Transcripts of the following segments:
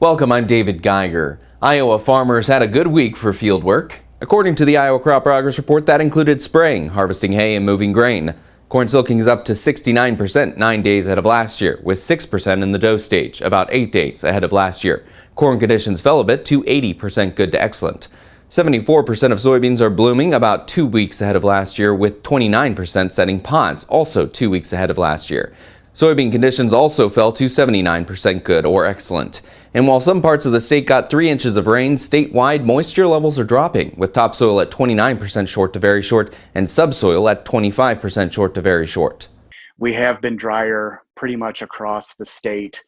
Welcome, I'm David Geiger. Iowa farmers had a good week for field work. According to the Iowa Crop Progress Report, that included spraying, harvesting hay, and moving grain. Corn silking is up to 69% 9 days ahead of last year, with 6% in the dough stage, about 8 days ahead of last year. Corn conditions fell a bit to 80% good to excellent. 74% of soybeans are blooming, about 2 weeks ahead of last year, with 29% setting pods, also 2 weeks ahead of last year. Soybean conditions also fell to 79% good or excellent. And while some parts of the state got 3 inches of rain, statewide moisture levels are dropping, with topsoil at 29% short to very short and subsoil at 25% short to very short. We have been drier pretty much across the state.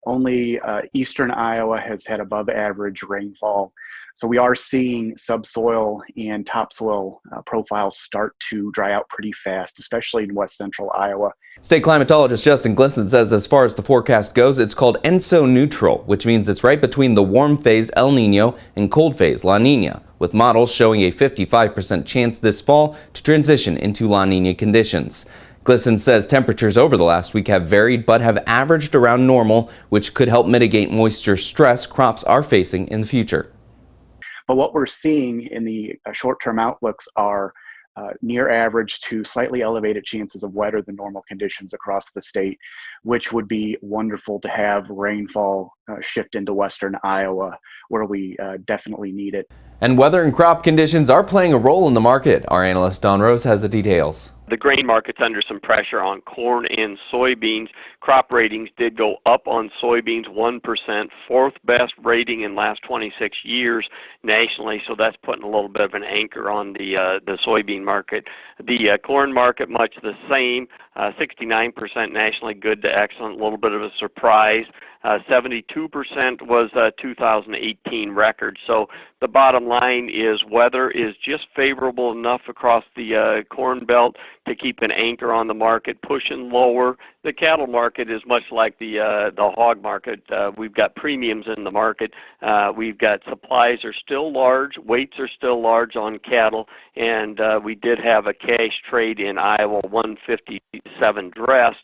Only eastern Iowa has had above average rainfall. So we are seeing subsoil and topsoil profiles start to dry out pretty fast, especially in west central Iowa. State Climatologist Justin Glisson says as far as the forecast goes, it's called ENSO neutral, which means it's right between the warm phase El Nino and cold phase La Nina, with models showing a 55% chance this fall to transition into La Nina conditions. Glisson says temperatures over the last week have varied but have averaged around normal, which could help mitigate moisture stress crops are facing in the future. But what we're seeing in the short-term outlooks are near average to slightly elevated chances of wetter than normal conditions across the state, which would be wonderful to have rainfall shift into western Iowa, where we definitely need it. And weather and crop conditions are playing a role in the market. Our analyst Don Rose has the details. The grain market's under some pressure on corn and soybeans. Crop ratings did go up on soybeans 1%, fourth best rating in last 26 years nationally, so that's putting a little bit of an anchor on the soybean market. The corn market, much the same, 69% nationally good to excellent, a little bit of a surprise. 72% was a 2018 record. So the bottom line is weather is just favorable enough across the corn belt to keep an anchor on the market, pushing lower. The cattle market is much like the hog market. We've got premiums in the market. We've got supplies are still large, weights are still large on cattle, and we did have a cash trade in Iowa, 157 dressed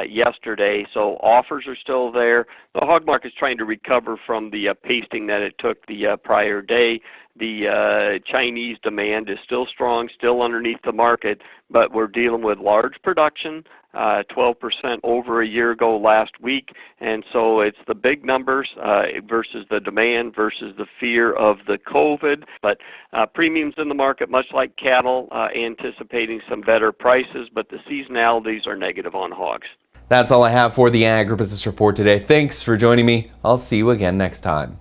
yesterday, so offers are still there. The hog market's trying to recover from the pasting that it took the prior day. The Chinese demand is still strong, still underneath the market, but we're dealing with large production, 12% over a year ago last week, and so it's the big numbers versus the demand versus the fear of the COVID. But premiums in the market, much like cattle, anticipating some better prices, but the seasonalities are negative on hogs. That's all I have for the Agribiz Report today. Thanks for joining me. I'll see you again next time.